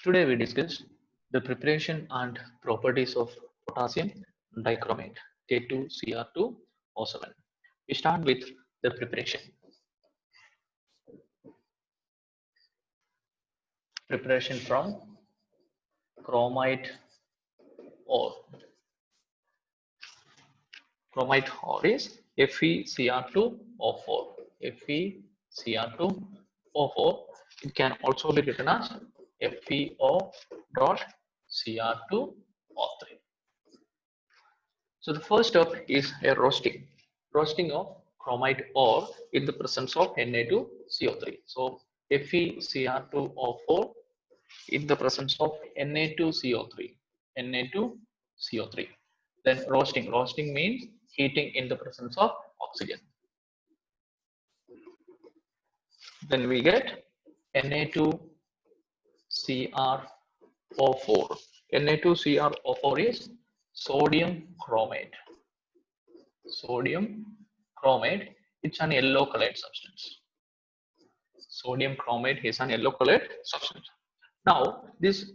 Today we discuss the preparation and properties of potassium dichromate K2Cr2O7. We start with the preparation. Preparation from chromite ore. Chromite ore is FeCr2O4. FeCr2O4. It can also be written as FeO.Cr2O3. So the first step is a roasting. Roasting of chromite ore in the presence of Na2CO3. So FeCr2O4 in the presence of Na2CO3. Na2CO3. Then roasting. Roasting means heating in the presence of oxygen. Then we get Na2Cr O4. Na2Cr O4 is sodium chromate. Sodium chromate, it's an yellow colored substance. Sodium chromate is an yellow colored substance. Now this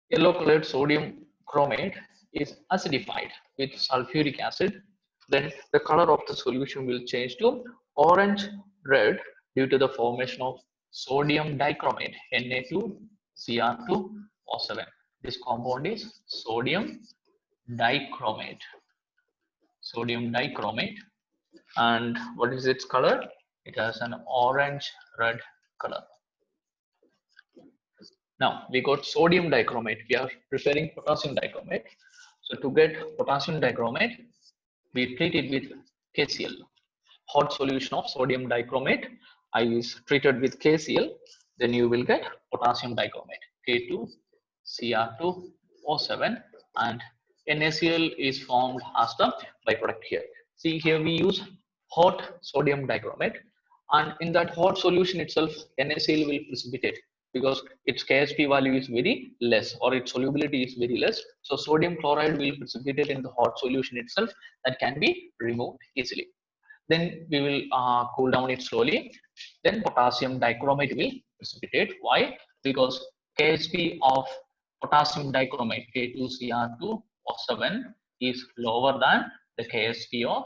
yellow colored sodium chromate is acidified with sulfuric acid. Then the color of the solution will change to orange red due to the formation of sodium dichromate Na2Cr2O7. This compound is sodium dichromate. Sodium dichromate. And what is its color? It has an orange red color. Now we got sodium dichromate. We are preparing potassium dichromate. So to get potassium dichromate, we treat it with KCl. Hot solution of sodium dichromate is treated with KCl. Then you will get potassium dichromate K2Cr2O7, and NaCl is formed as the byproduct here. See here we use hot sodium dichromate, and in that hot solution itself NaCl will precipitate because its KSP value is very less, or its solubility is very less. So sodium chloride will precipitate in the hot solution itself, that can be removed easily. Then we will cool down it slowly. Then potassium dichromate will precipitate. Why? Because KSP of potassium dichromate K2Cr2O7 is lower than the KSP of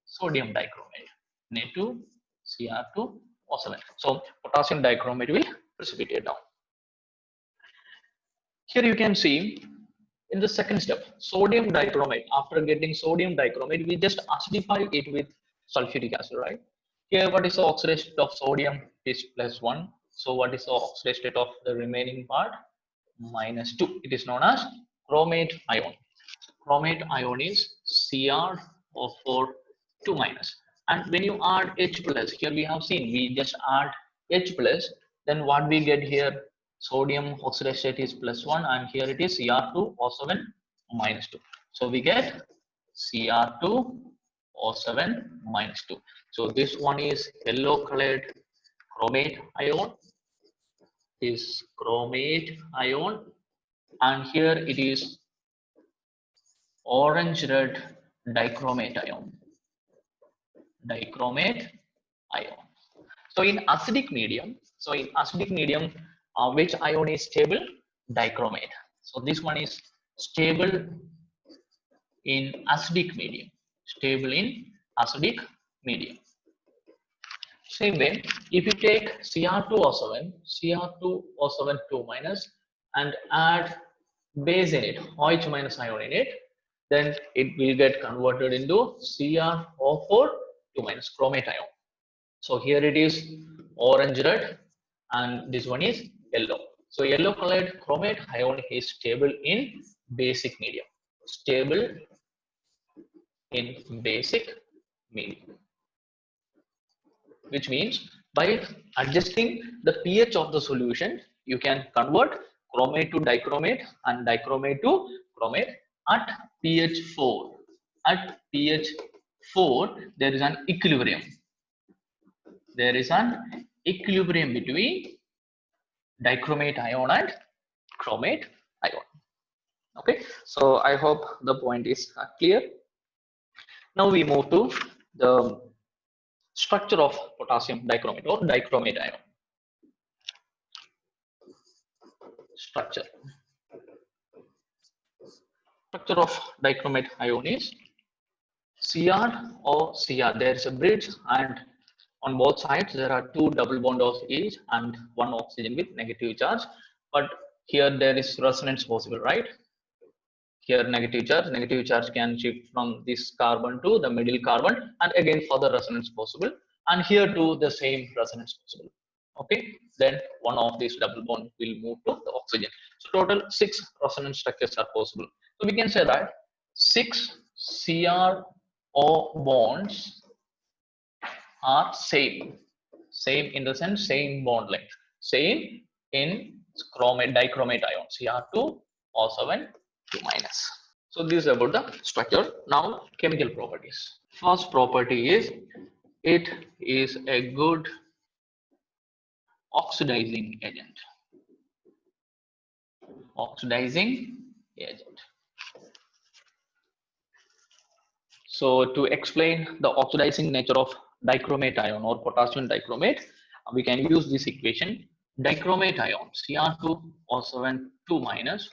sodium dichromate Na2Cr2O7. So potassium dichromate will precipitate down. Here you can see in the second step, sodium dichromate. After getting sodium dichromate, we just acidify it with sulfuric acid, right? Here, what is the oxidation state of sodium is +1. So what is the oxidation state of the remaining part? -2. It is known as chromate ion. Chromate ion is Cr O4 2-. And when you add H+, here we have seen, we just add H+, then what we get here? Sodium oxidation state is +1, and here it is Cr2O7 -2. So we get Cr2O7 -2. So this one is yellow colored chromate ion, is chromate ion, and here it is orange red dichromate ion. Dichromate ion. So in acidic medium, which ion is stable? Dichromate. So this one is stable in acidic medium. Stable in acidic medium. Same way, if you take Cr2O7, Cr2O7 2-, and add base in it, OH- ion in it, then it will get converted into Cr O4 2-, chromate ion. So here it is orange red, and this one is yellow. So yellow colored chromate ion is stable in basic medium. Stable in basic medium. Which means by adjusting the pH of the solution, you can convert chromate to dichromate and dichromate to chromate at pH 4. At pH 4, there is an equilibrium. There is an equilibrium between dichromate ion and chromate ion. Okay, so I hope the point is clear. Now we move to the structure of potassium dichromate or dichromate ion. structure. Structure of dichromate ion is Cr or Cr. There is a bridge, and on both sides there are two double bonds each and one oxygen with negative charge. But here there is resonance possible, right? Here negative charge can shift from this carbon to the middle carbon, and again further resonance possible. And here too the same resonance possible. Okay, then one of these double bond will move to the oxygen. So total 6 resonance structures are possible. So we can say that 6 CRO bonds are same in the sense same bond length, same in chromate dichromate ion Cr2O7 2 minus. So this is about the structure. Now chemical properties. First property is it is a good oxidizing agent. Oxidizing agent. So to explain the oxidizing nature of dichromate ion or potassium dichromate, we can use this equation. Dichromate ion Cr2O7 2 minus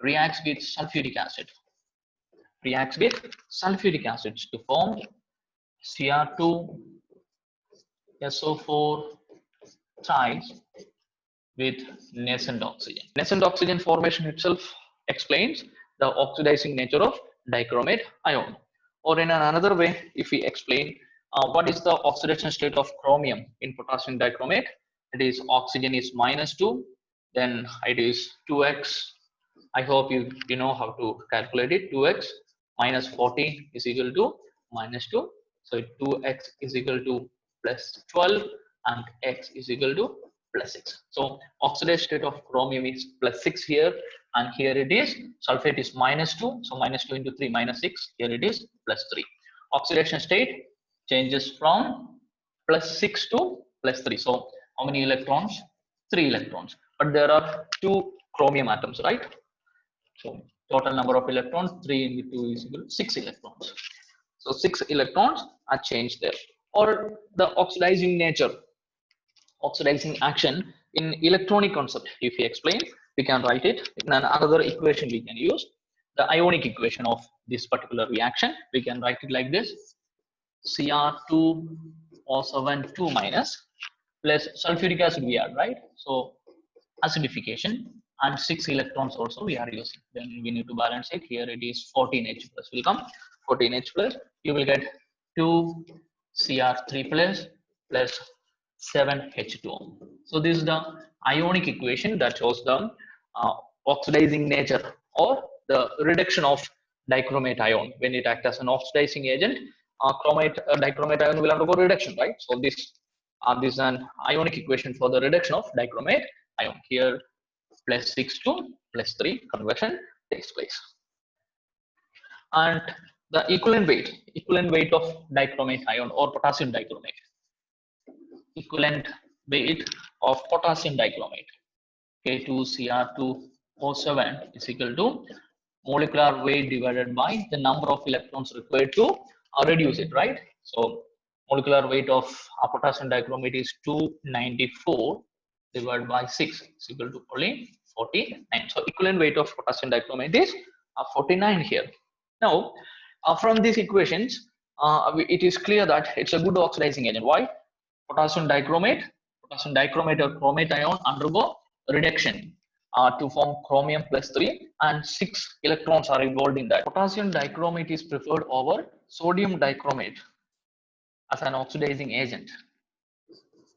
reacts with sulfuric acid. Reacts with sulfuric acids to form Cr2SO4 thrice with nascent oxygen. Nascent oxygen formation itself explains the oxidizing nature of dichromate ion. Or in another way, if we explain what is the oxidation state of chromium in potassium dichromate, it is oxygen is -2, then it is 2x. I hope you know how to calculate it. 2x minus 14 is equal to -2. So 2x is equal to plus 12 and x is equal to plus 6. So oxidation state of chromium is plus 6 here, and here it is sulfate is -2. So -2 into 3 -6. Here it is plus 3. Oxidation state changes from plus 6 to plus 3. So how many electrons? 3 electrons. But there are 2 chromium atoms, right? So total number of electrons 3 into 2 is equal to 6 electrons. So 6 electrons are changed there. Or the oxidizing nature, oxidizing action in electronic concept. If we explain, we can write it in another equation. We can use the ionic equation of this particular reaction. We can write it like this: Cr2O7 2 minus plus sulfuric acid we add, right? So acidification, and 6 electrons also we are using. Then we need to balance it. Here it is 14H plus will come. 14H plus, you will get 2 Cr3 plus 7H2O. So this is the ionic equation that shows the oxidizing nature or the reduction of dichromate ion. When it acts as an oxidizing agent, dichromate ion will undergo reduction, right? So this is an ionic equation for the reduction of dichromate ion. Here plus 6 to plus 3 conversion takes place. And the equivalent weight of dichromate ion or potassium dichromate. Equivalent weight of potassium dichromate K2Cr2O7 is equal to molecular weight divided by the number of electrons required to reduce it, right? So molecular weight of potassium dichromate is 294 divided by 6 is equal to only 49. So equivalent weight of potassium dichromate is 49 here. Now from these equations, it is clear that it's a good oxidizing agent. Why? Potassium dichromate or chromate ion undergo reduction to form chromium plus 3, and 6 electrons are involved in that. Potassium dichromate is preferred over sodium dichromate as an oxidizing agent.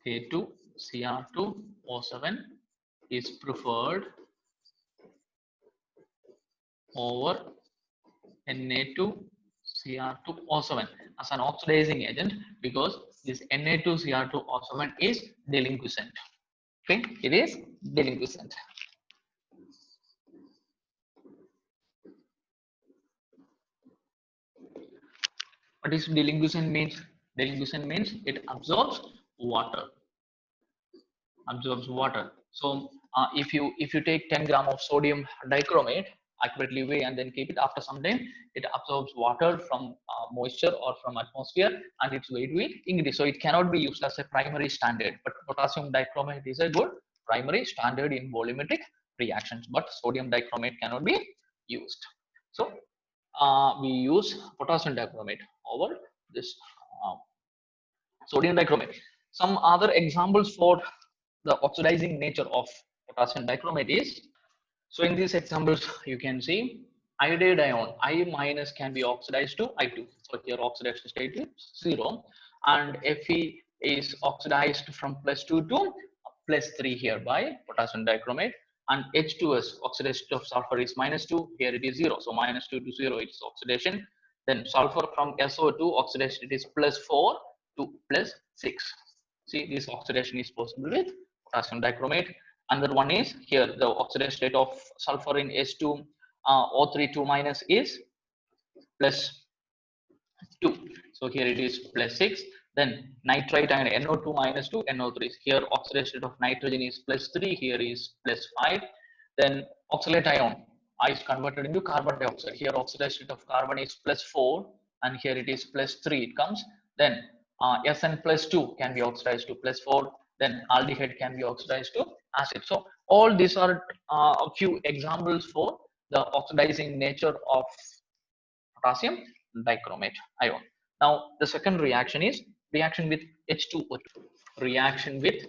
K2Cr2O7 is preferred over Na2Cr2O7 as an oxidizing agent because this Na2Cr2O7 is deliquescent. Okay, it is deliquescent. What is deliquescent means? Deliquescent means it absorbs water. So if you take 10 gram of sodium dichromate, accurately weigh and then keep it, after some time it absorbs water from moisture or from atmosphere, and its weight will increase. So it cannot be used as a primary standard, but potassium dichromate is a good primary standard in volumetric reactions, but sodium dichromate cannot be used. So we use potassium dichromate over this sodium dichromate. Some other examples for the oxidizing nature of potassium dichromate is, so in these examples you can see iodide ion I minus can be oxidized to I2. So here oxidation state is 0, and Fe is oxidized from +2 to +3 here by potassium dichromate, and H2S oxidation of sulfur is -2, here it is 0. So -2 to 0 it's oxidation. Then sulfur from SO2 oxidation it is +4 to +6. See, this oxidation is possible with potassium dichromate. Another one is here the oxidation state of sulfur in H2 O3 2 minus is +2. So here it is +6. Then nitrite ion NO2 minus to NO3. Here oxidation state of nitrogen is +3. Here is +5. Then oxalate ion I is converted into carbon dioxide. Here oxidation state of carbon is +4, and here it is +3. It comes. Then Sn +2 can be oxidized to +4. Then aldehyde can be oxidized to acid. So all these are a few examples for the oxidizing nature of potassium dichromate ion. Now the second reaction is reaction with H2O2. Reaction with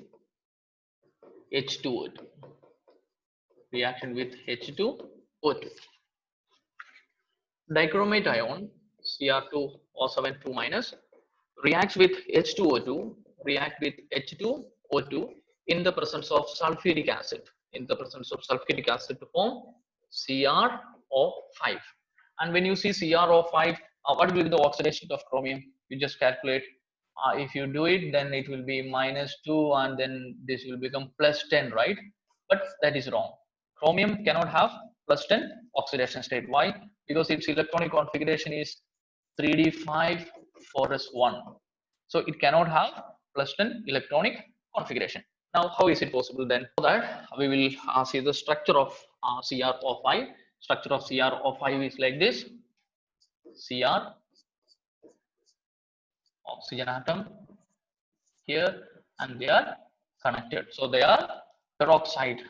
H2O2. Reaction with H2O2. Dichromate ion Cr2O7 2 minus reacts with H2O2, react with H2O2 in the presence of sulfuric acid. In the presence of sulfuric acid to form CrO5. And when you see CrO5, what will be the oxidation of chromium? You just calculate. If you do it, then it will be -2, and then this will become +10, right? But that is wrong. Chromium cannot have +10 oxidation state. Why? Because its electronic configuration is 3d5 4s1. So it cannot have +10 electronic configuration. Now, how is it possible then? For that, we will see the structure of CrO5. Structure of CrO5 is like this. Cr, oxygen atom here, and they are connected. So they are peroxide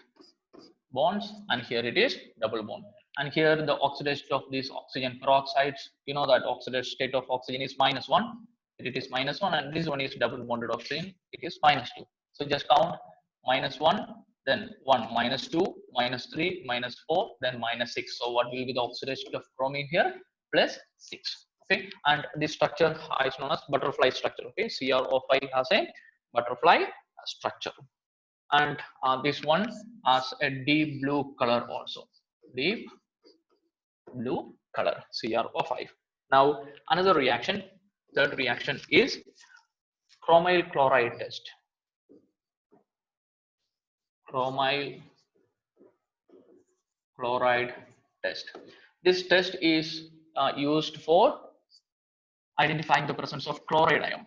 bonds, and here it is double bond. And here the oxidation of these oxygen peroxides, you know that oxidation state of oxygen is -1. It is -1, and this one is double bonded oxygen. It is -2. So just count -1, then 1, -2, -3, -4, then -6. So what will be the oxidation of chromium here? +6. Okay, and this structure is known as butterfly structure. Okay, CrO5 has a butterfly structure, and this one has a deep blue color also. Deep blue color, CrO5. Now another reaction, third reaction is chromyl chloride test. Chromyl chloride test. This test is used for identifying the presence of chloride ion.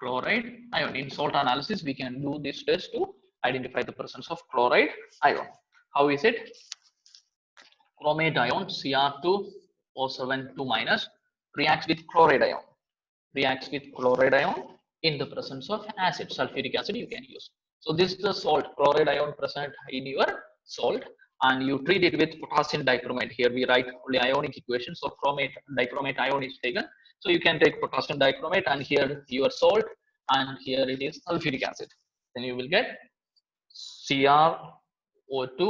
Chloride ion. In salt analysis, we can do this test to identify the presence of chloride ion. How is it? Chromate ion Cr2O7 2 minus reacts with chloride ion. Reacts with chloride ion in the presence of acid, sulfuric acid you can use. So this is the salt, chloride ion present in your salt, and you treat it with potassium dichromate. Here we write only ionic equation, so chromate dichromate ion is taken. So you can take potassium dichromate, and here your salt, and here it is sulfuric acid. Then you will get CrO2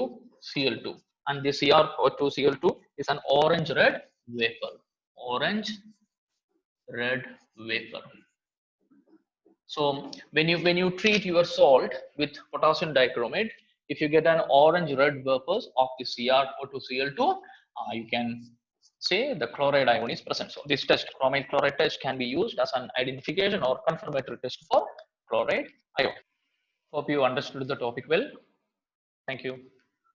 Cl2, and this CrO2 Cl2 is an orange red vapor. Orange red vapor. So when you treat your salt with potassium dichromate, if you get an orange red vapors of the CrO2 Cl2, you can say the chloride ion is present. So this test, chromate chloride test, can be used as an identification or confirmatory test for chloride ion. Hope you understood the topic well. Thank you.